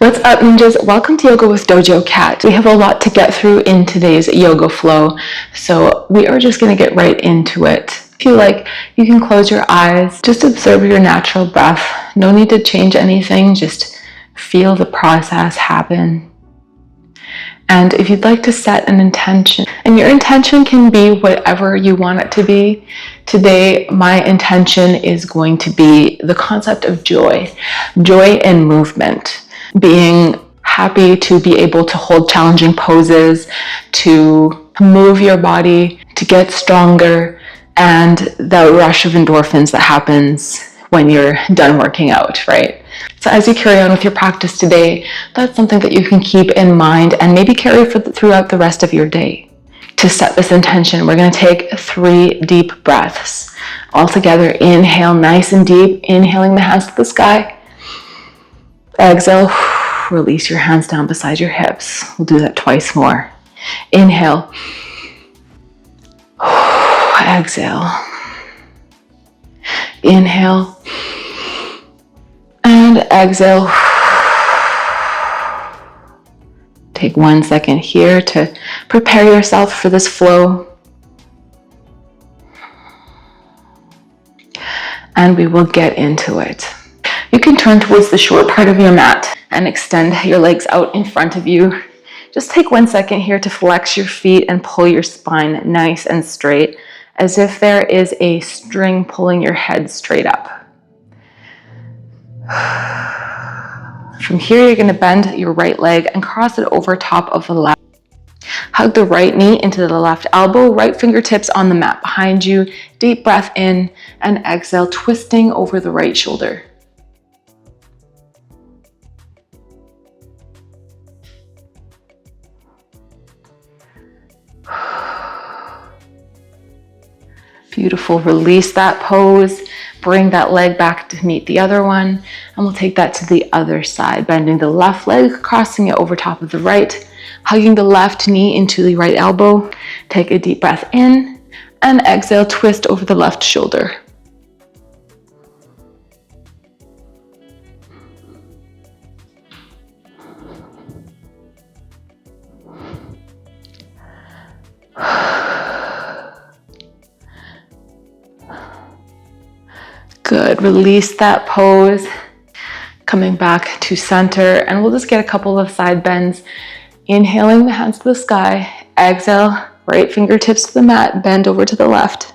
What's up, ninjas? Welcome to Yoga with Dojo Cat. We have a lot to get through in today's yoga flow, so we are just going to get right into it. If you like, you can close your eyes. Just observe your natural breath. No need to change anything. Just feel the process happen. And if you'd like to set an intention, and your intention can be whatever you want it to be. Today, my intention is going to be the concept of joy. Joy in movement. Being happy to be able to hold challenging poses, to move your body, to get stronger, and the rush of endorphins that happens when you're done working out, right? So as you carry on with your practice today, that's something that you can keep in mind and maybe carry throughout the rest of your day. To set this intention, we're going to take 3 deep breaths. All together, inhale nice and deep, inhaling the hands to the sky. Exhale, release your hands down beside your hips. We'll do that twice more. Inhale. Exhale. Inhale. And exhale. Take 1 second here to prepare yourself for this flow. And we will get into it. You can turn towards the short part of your mat and extend your legs out in front of you. Just take 1 second here to flex your feet and pull your spine nice and straight, as if there is a string pulling your head straight up. From here, you're going to bend your right leg and cross it over top of the left. Hug the right knee into the left elbow, right fingertips on the mat behind you. Deep breath in and exhale, twisting over the right shoulder. Beautiful. Release that pose. Bring that leg back to meet the other one. And we'll take that to the other side, bending the left leg, crossing it over top of the right, hugging the left knee into the right elbow. Take a deep breath in and exhale, twist over the left shoulder. Good. Release that pose. Coming back to center, and we'll just get a couple of side bends. Inhaling the hands to the sky. Exhale, right fingertips to the mat, bend over to the left.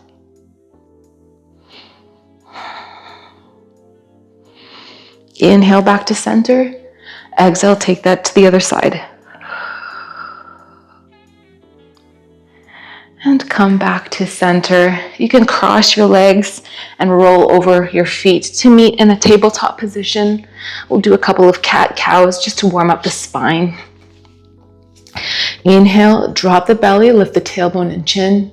Inhale back to center. Exhale, take that to the other side. And come back to center. You can cross your legs and roll over your feet to meet in a tabletop position. We'll do a couple of cat-cows just to warm up the spine. Inhale, drop the belly, lift the tailbone and chin.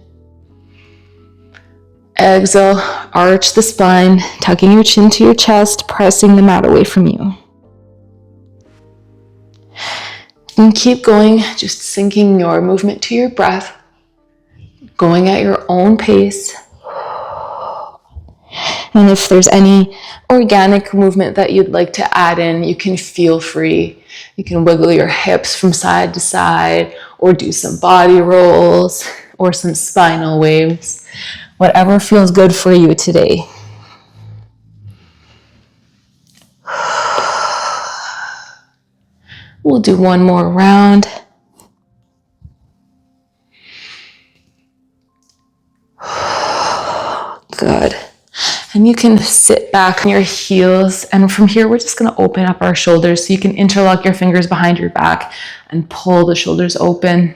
Exhale, arch the spine, tucking your chin to your chest, pressing the mat away from you. And keep going, just syncing your movement to your breath. Going at your own pace. And if there's any organic movement that you'd like to add in, you can feel free. You can wiggle your hips from side to side, or do some body rolls, or some spinal waves. Whatever feels good for you today. We'll do one more round. Good. And you can sit back on your heels. And from here, we're just going to open up our shoulders. So you can interlock your fingers behind your back and pull the shoulders open.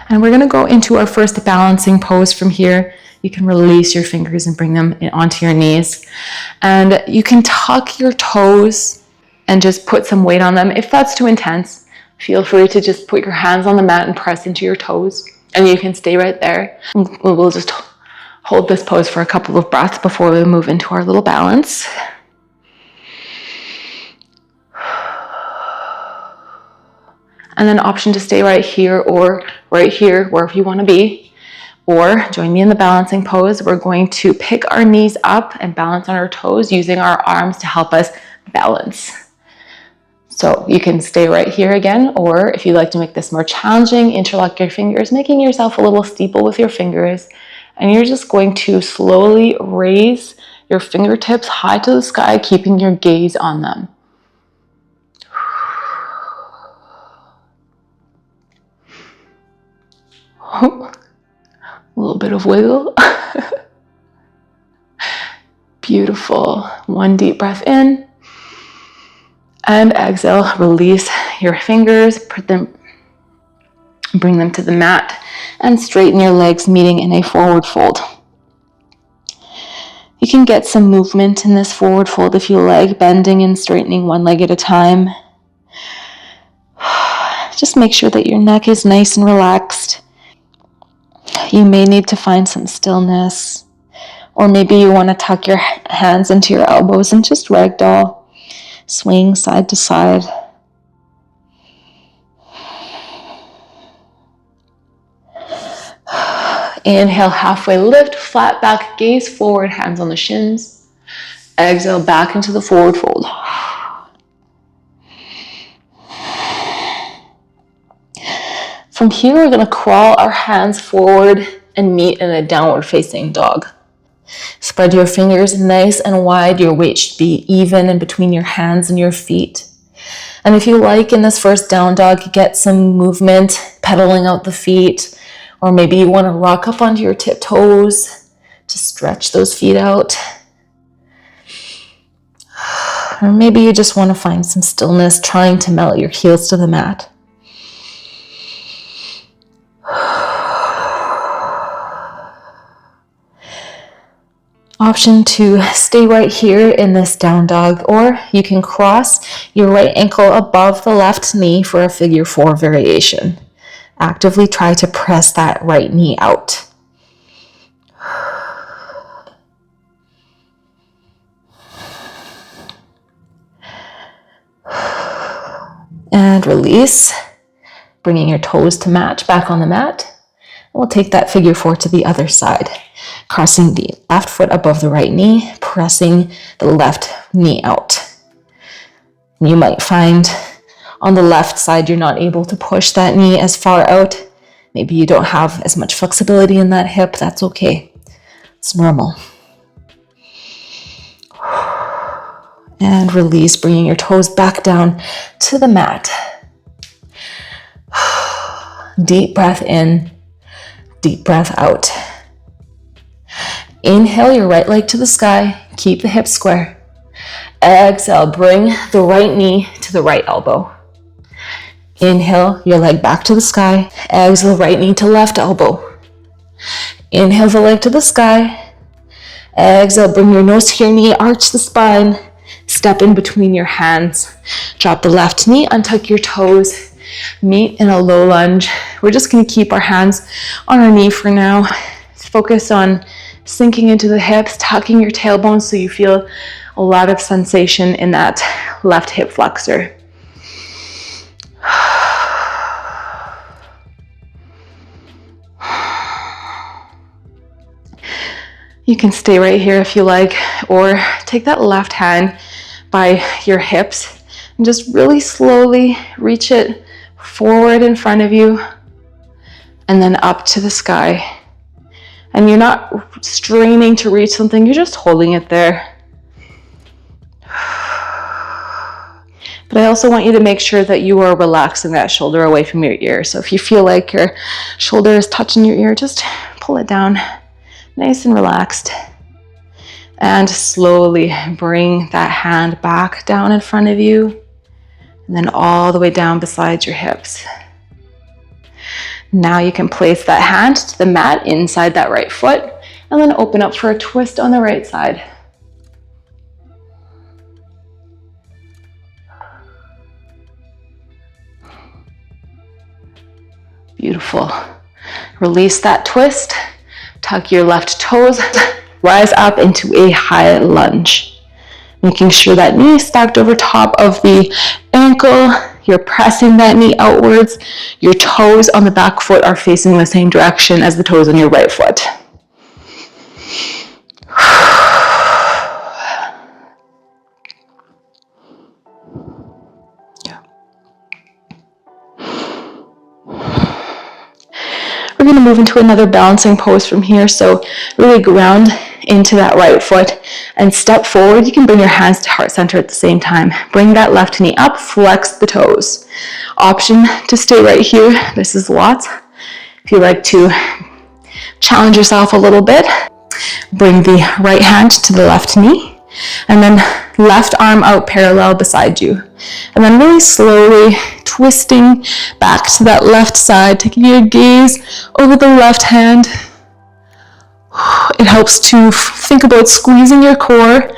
And we're going to go into our first balancing pose from here. You can release your fingers and bring them onto your knees. And you can tuck your toes and just put some weight on them. If that's too intense, feel free to just put your hands on the mat and press into your toes. And you can stay right there. We'll just hold this pose for a couple of breaths before we move into our little balance. And then option to stay right here or right here, wherever you want to be. Or join me in the balancing pose. We're going to pick our knees up and balance on our toes using our arms to help us balance. So you can stay right here again, or if you'd like to make this more challenging, interlock your fingers, making yourself a little steeple with your fingers. And you're just going to slowly raise your fingertips high to the sky, keeping your gaze on them. A little bit of wiggle. Beautiful. One deep breath in. And exhale, release your fingers, bring them to the mat, and straighten your legs, meeting in a forward fold. You can get some movement in this forward fold if you like, bending and straightening one leg at a time. Just make sure that your neck is nice and relaxed. You may need to find some stillness, or maybe you want to tuck your hands into your elbows and just ragdoll. Swing side to side. Inhale, halfway lift, flat back, gaze forward, hands on the shins. Exhale, back into the forward fold. From here, we're going to crawl our hands forward and meet in a downward facing dog. Spread your fingers nice and wide. Your weight should be even in between your hands and your feet. And if you like, in this first down dog, get some movement, pedaling out the feet, or maybe you want to rock up onto your tiptoes to stretch those feet out. Or maybe you just want to find some stillness, trying to melt your heels to the mat. Option to stay right here in this down dog, or you can cross your right ankle above the left knee for a figure 4 variation. Actively try to press that right knee out. And release, bringing your toes to match back on the mat. We'll take that figure 4 to the other side. Crossing the left foot above the right knee, pressing the left knee out. You might find on the left side you're not able to push that knee as far out. Maybe you don't have as much flexibility in that hip. That's okay. It's normal. And release, bringing your toes back down to the mat. Deep breath in, deep breath out. Inhale your right leg to the sky, keep the hips square. Exhale, bring the right knee to the right elbow. Inhale your leg back to the sky. Exhale, right knee to left elbow. Inhale the leg to the sky. Exhale, bring your nose to your knee, arch the spine. Step in between your hands. Drop the left knee, untuck your toes. Meet in a low lunge. We're just going to keep our hands on our knee for now. Focus on sinking into the hips, tucking your tailbone so you feel a lot of sensation in that left hip flexor. You can stay right here if you like, or take that left hand by your hips and just really slowly reach it forward in front of you and then up to the sky. And you're not straining to reach something, you're just holding it there. But I also want you to make sure that you are relaxing that shoulder away from your ear. So if you feel like your shoulder is touching your ear, just pull it down, nice and relaxed. And slowly bring that hand back down in front of you, and then all the way down beside your hips. Now you can place that hand to the mat inside that right foot, and then open up for a twist on the right side. Beautiful. Release that twist, tuck your left toes, rise up into a high lunge. Making sure that knee is stacked over top of the ankle, You're pressing that knee outwards. Your toes on the back foot are facing the same direction as the toes on your right foot. We're going to move into another balancing pose from here. So really ground into that right foot and step forward. You can bring your hands to heart center at the same time. Bring that left knee up, flex the toes. Option to stay right here. This is lots. If you like to challenge yourself a little bit, bring the right hand to the left knee and then left arm out parallel beside you. And then really slowly twisting back to that left side, taking your gaze over the left hand. It helps to think about squeezing your core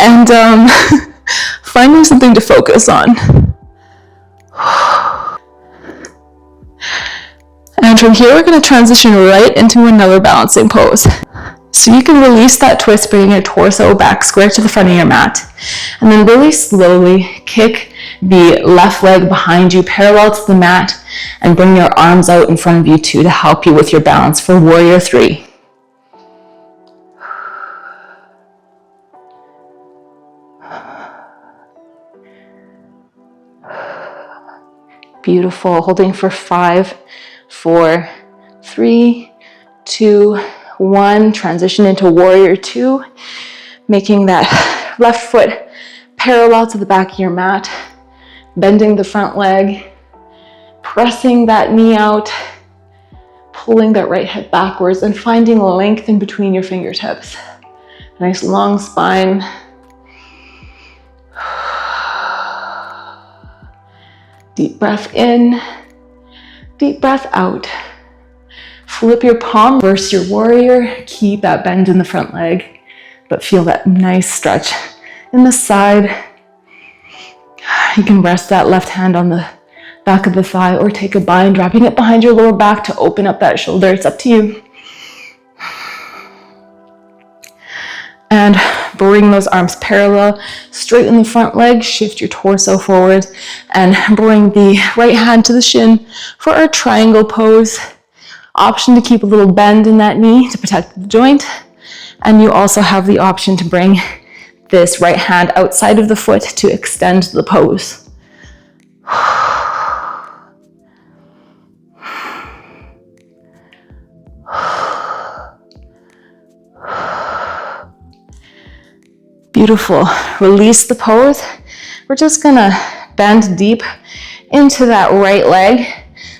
and finding something to focus on. And from here, we're going to transition right into another balancing pose. So you can release that twist, bringing your torso back square to the front of your mat. And then really slowly kick the left leg behind you, parallel to the mat, and bring your arms out in front of you too to help you with your balance for Warrior 3. Beautiful. Holding for 5, 4, 3, 2, 1. Transition into Warrior 2, making that left foot parallel to the back of your mat, bending the front leg, pressing that knee out, pulling that right hip backwards, and finding length in between your fingertips. Nice long spine. Deep breath in, deep breath out. Flip your palm, reverse your warrior. Keep that bend in the front leg, but feel that nice stretch in the side. You can rest that left hand on the back of the thigh or take a bind, wrapping it behind your lower back to open up that shoulder. It's up to you. And bring those arms parallel, straighten the front leg, shift your torso forward, and bring the right hand to the shin for our triangle pose. Option to keep a little bend in that knee to protect the joint. And you also have the option to bring this right hand outside of the foot to extend the pose. Beautiful. Release the pose. We're just gonna bend deep into that right leg,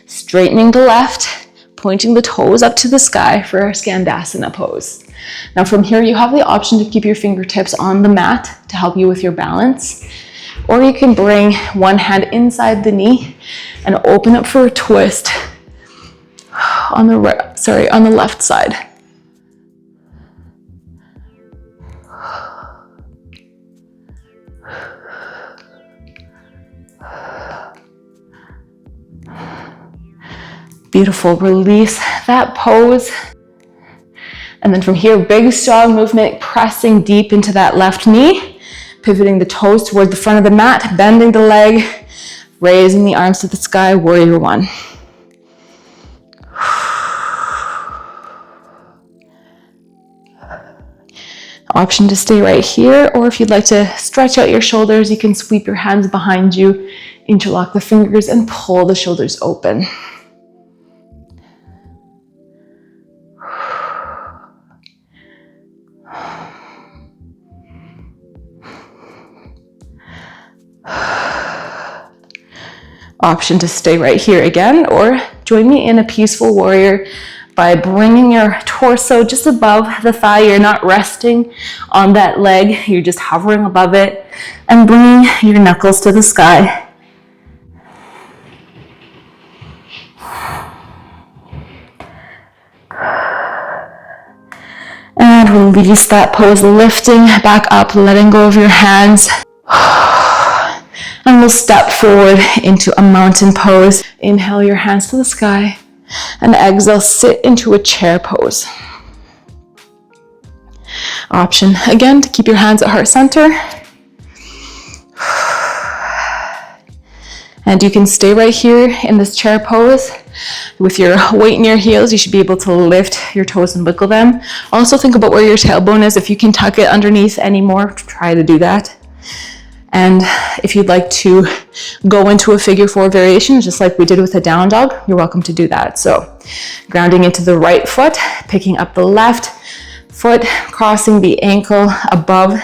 straightening the left, pointing the toes up to the sky for our Skandasana pose. Now from here, you have the option to keep your fingertips on the mat to help you with your balance, or you can bring one hand inside the knee and open up for a twist on the left side. Beautiful. Release that pose. And then from here, big strong movement, pressing deep into that left knee, pivoting the toes toward the front of the mat, bending the leg, raising the arms to the sky, Warrior 1. Option to stay right here, or if you'd like to stretch out your shoulders, you can sweep your hands behind you, interlock the fingers, and pull the shoulders open. Option to stay right here again, or join me in a peaceful warrior by bringing your torso just above the thigh. You're not resting on that leg, you're just hovering above it, and bringing your knuckles to the sky. And release that pose, lifting back up, letting go of your hands. And we'll step forward into a mountain pose. Inhale your hands to the sky, and exhale, sit into a chair pose. Option again to keep your hands at heart center. And you can stay right here in this chair pose with your weight in your heels. You should be able to lift your toes and wiggle them. Also think about where your tailbone is. If you can tuck it underneath anymore, try to do that. And if you'd like to go into a figure four variation, just like we did with a down dog, you're welcome to do that. So grounding into the right foot, picking up the left foot, crossing the ankle above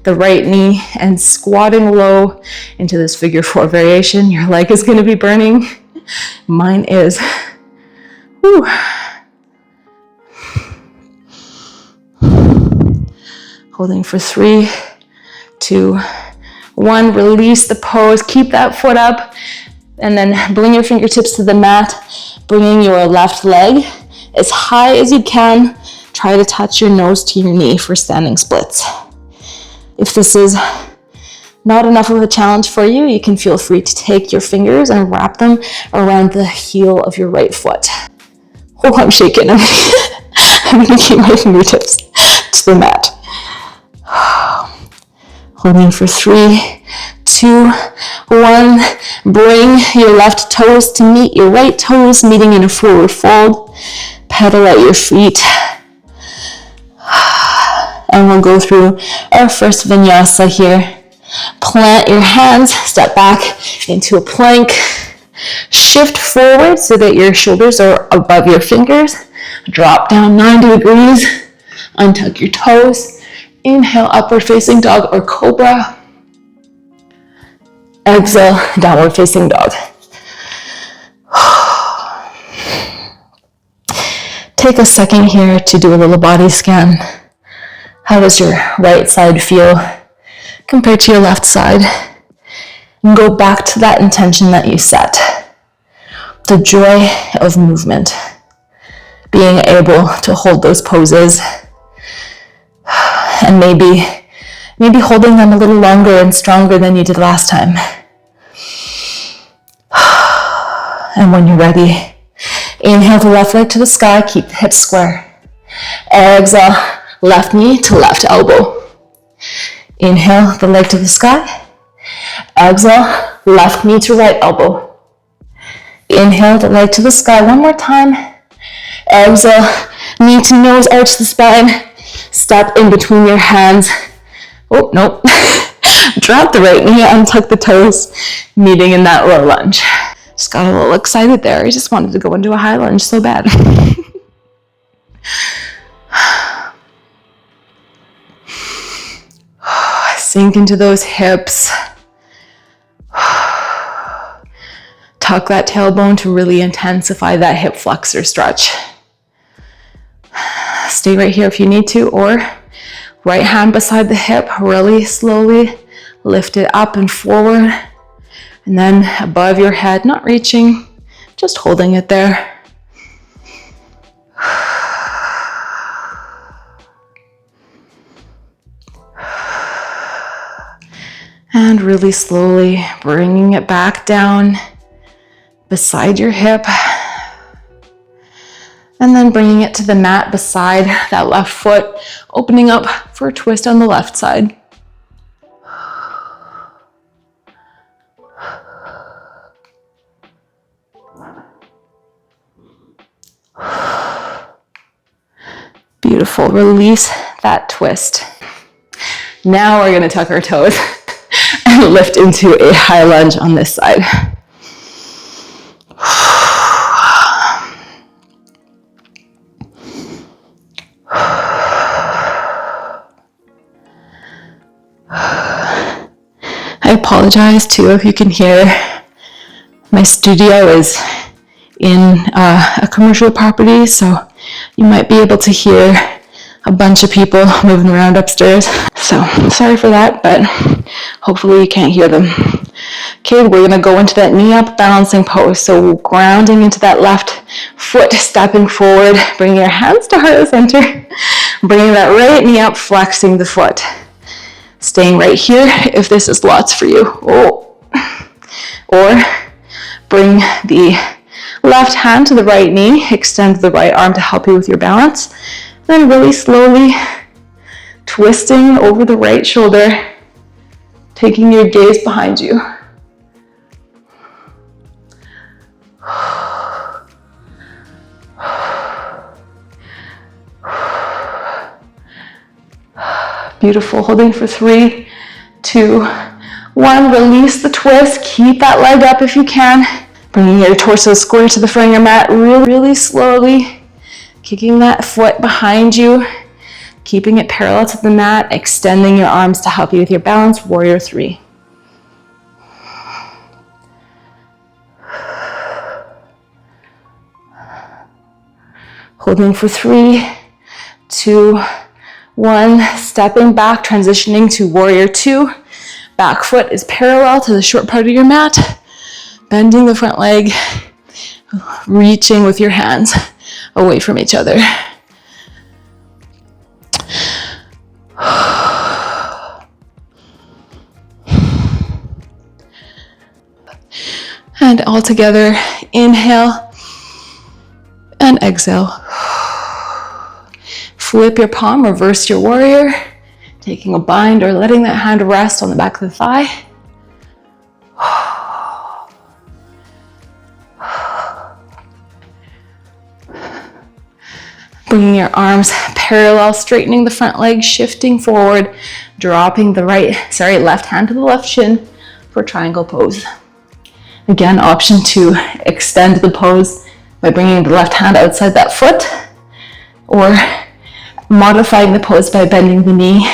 the right knee and squatting low into this figure four variation. Your leg is going to be burning. Mine is. Whew. Holding for 3, 2, 1. Release the pose. Keep that foot up and then bring your fingertips to the mat, bringing your left leg as high as you can. Try to touch your nose to your knee for standing splits. If this is not enough of a challenge for you, you can feel free to take your fingers and wrap them around the heel of your right foot. Oh, I'm shaking. I'm going to keep my fingertips to the mat. Holding for 3, 2, 1. Bring your left toes to meet your right toes, meeting in a forward fold. Pedal at your feet. And we'll go through our first vinyasa here. Plant your hands, step back into a plank. Shift forward so that your shoulders are above your fingers. Drop down 90 degrees. Untuck your toes. Inhale, upward facing dog or cobra. Exhale, downward facing dog. Take a second here to do a little body scan. How does your right side feel compared to your left side? And go back to that intention that you set. The joy of movement. Being able to hold those poses. And maybe holding them a little longer and stronger than you did last time. And when you're ready, inhale the left leg to the sky, keep the hips square. Exhale, left knee to left elbow. Inhale the leg to the sky. Exhale, left knee to right elbow. Inhale the leg to the sky one more time. Exhale, knee to nose, arch the spine. Step in between your hands. Oh, nope. Drop the right knee, untuck the toes, meeting in that low lunge. Just got a little excited there. I just wanted to go into a high lunge so bad. Sink into those hips. Tuck that tailbone to really intensify that hip flexor stretch. Stay right here if you need to, or right hand beside the hip, really slowly lift it up and forward. And then above your head, not reaching, just holding it there. And really slowly bringing it back down beside your hip. And then bringing it to the mat beside that left foot, opening up for a twist on the left side. Beautiful. Release that twist. Now we're going to tuck our toes and lift into a high lunge on this side. I apologize too if you can hear. My studio is in a commercial property, so you might be able to hear a bunch of people moving around upstairs. So sorry for that, but hopefully you can't hear them. Okay, we're gonna go into that knee up balancing pose. So grounding into that left foot, stepping forward, bringing your hands to heart center, bringing that right knee up, flexing the foot. Staying right here if this is lots for you. Oh. Or bring the left hand to the right knee, extend the right arm to help you with your balance. Then really slowly twisting over the right shoulder, taking your gaze behind you. Beautiful. Holding for 3, 2, 1. Release the twist. Keep that leg up if you can. Bringing your torso square to the front of your mat. Really, really slowly. Kicking that foot behind you. Keeping it parallel to the mat. Extending your arms to help you with your balance. Warrior 3. Holding for 3, 2, 1. Stepping back, transitioning to warrior 2. Back foot is parallel to the short part of your mat. Bending the front leg, reaching with your hands away from each other. And all together, inhale and exhale. Flip your palm, reverse your warrior, taking a bind or letting that hand rest on the back of the thigh. Bringing your arms parallel, straightening the front leg, shifting forward, dropping the left hand to the left shin for triangle pose. Again, option to extend the pose by bringing the left hand outside that foot, or modifying the pose by bending the knee.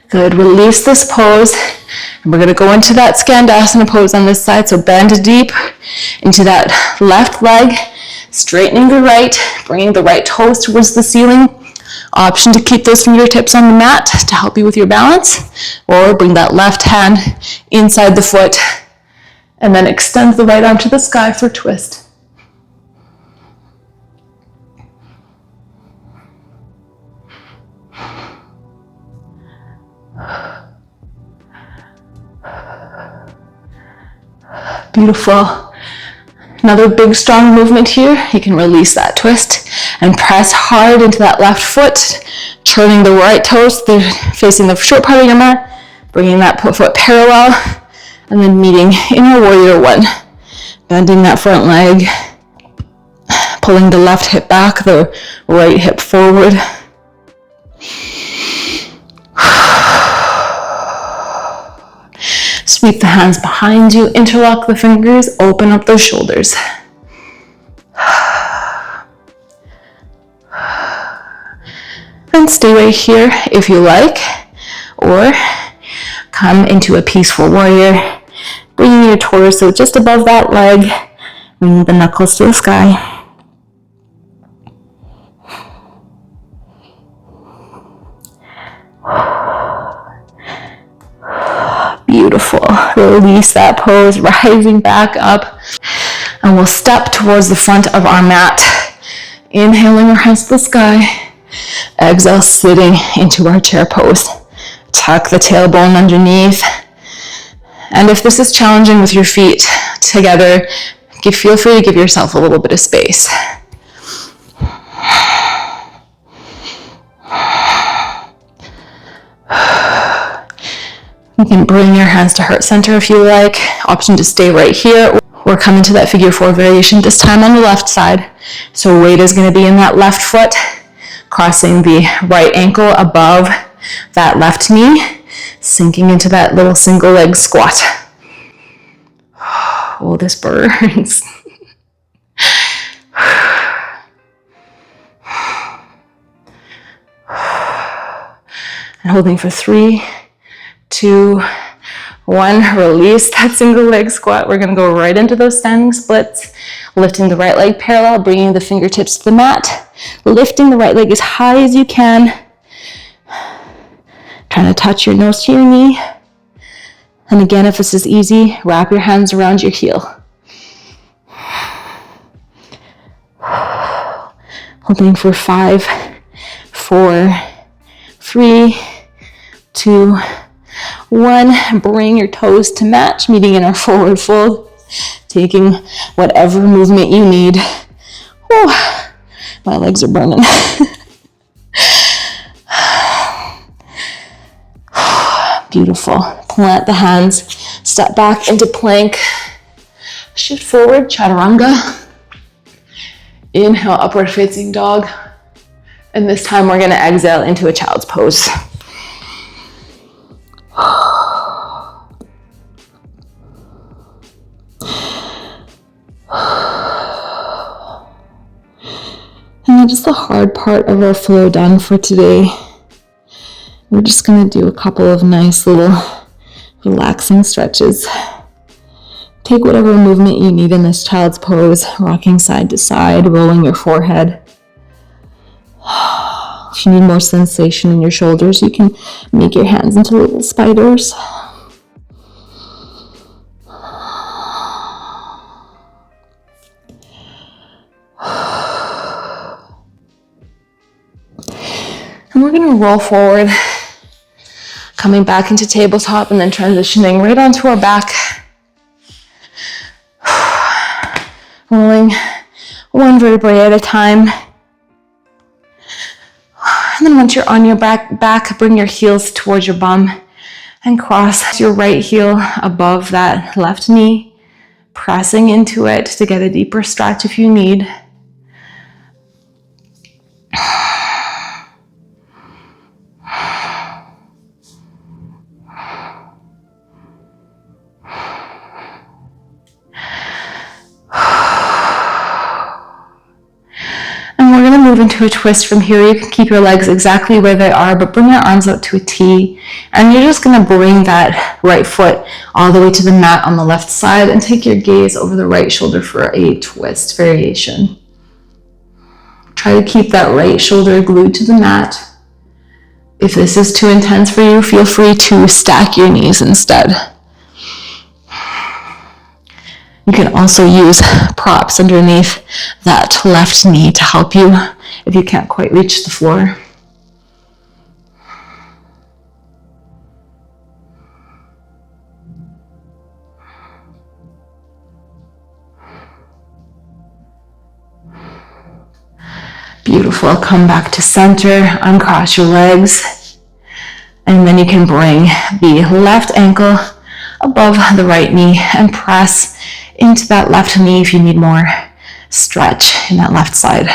Good, release this pose. And we're gonna go into that Skandasana pose on this side. So bend deep into that left leg, straightening the right, bringing the right toes towards the ceiling. Option to keep those fingertips on the mat to help you with your balance, or bring that left hand inside the foot and then extend the right arm to the sky for twist. Beautiful. Another big strong movement here. You can release that twist and press hard into that left foot, turning the right toes facing the short part of your mat, bringing that foot parallel, and then meeting in your warrior 1. Bending that front leg, pulling the left hip back, the right hip forward. Sweep the hands behind you, interlock the fingers, open up those shoulders. And stay right here if you like, or come into a peaceful warrior, bringing your torso just above that leg, bringing the knuckles to the sky. Beautiful. Release that pose, rising back up. And we'll step towards the front of our mat. Inhaling our hands to the sky. Exhale, sitting into our chair pose. Tuck the tailbone underneath. And if this is challenging with your feet together, feel free to give yourself a little bit of space. You can bring your hands to heart center if you like. Option to stay right here or come into that figure 4 variation, this time on the left side. So weight is going to be in that left foot, crossing the right ankle above that left knee, sinking into that little single leg squat. Oh, this burns. And holding for 3, 2, 1, release that single leg squat. We're gonna go right into those standing splits, lifting the right leg parallel, bringing the fingertips to the mat, lifting the right leg as high as you can, trying to touch your nose to your knee. And again, if this is easy, wrap your hands around your heel. Holding for 5, 4, 3, 2, 1. Bring your toes to match, meeting in our forward fold, taking whatever movement you need. Whew, my legs are burning. Beautiful. Plant the hands Step back into plank. Shift forward, chaturanga. Inhale, upward facing dog. And this time we're gonna exhale into a child's pose. And that is the hard part of our flow done for today. We're just gonna do a couple of nice little relaxing stretches. Take whatever movement you need in this child's pose, rocking side to side, rolling your forehead. If you need more sensation in your shoulders, you can make your hands into little spiders. And we're gonna roll forward, coming back into tabletop and then transitioning right onto our back. Rolling one vertebrae at a time. And then once you're on your back, bring your heels towards your bum and cross your right heel above that left knee, pressing into it to get a deeper stretch if you need. And we're going to move into a twist from here. You can keep your legs exactly where they are, but bring your arms out to a T. And you're just going to bring that right foot all the way to the mat on the left side and take your gaze over the right shoulder for a twist variation. Try to keep that right shoulder glued to the mat. If this is too intense for you, feel free to stack your knees instead. You can also use props underneath that left knee to help you if you can't quite reach the floor. Beautiful. Come back to center, uncross your legs, and then you can bring the left ankle above the right knee and press into that left knee if you need more stretch in that left side.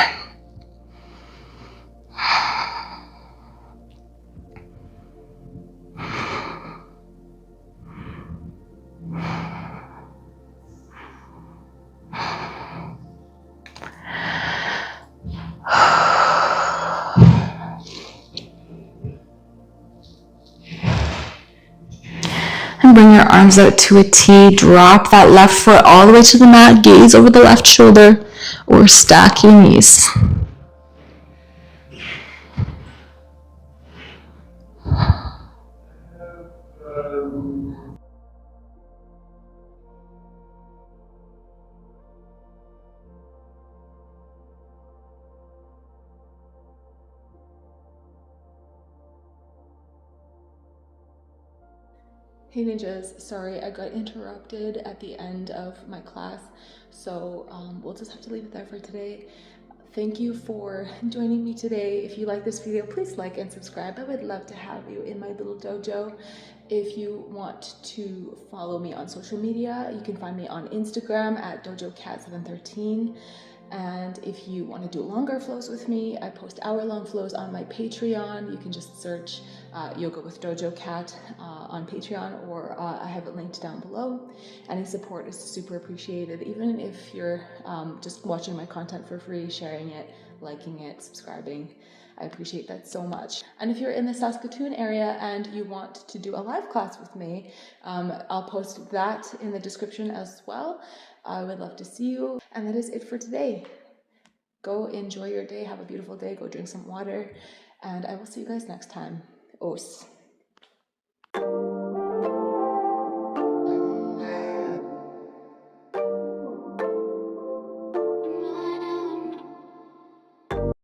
And bring your arms out to a T. Drop that left foot all the way to the mat. Gaze over the left shoulder or stack your knees. Hey ninjas, sorry I got interrupted at the end of my class, so we'll just have to leave it there for today. Thank you for joining me today. If you like this video, please like and subscribe. I would love to have you in my little dojo. If you want to follow me on social media, you can find me on Instagram at dojocat713. And if you want to do longer flows with me, I post hour-long flows on my Patreon. You can just search Yoga with Dojo Cat on Patreon, or I have it linked down below. Any support is super appreciated, even if you're just watching my content for free, sharing it, liking it, subscribing. I appreciate that so much. And if you're in the Saskatoon area and you want to do a live class with me, I'll post that in the description as well. I would love to see you. And that is it for today. Go enjoy your day. Have a beautiful day. Go drink some water. And I will see you guys next time. Os.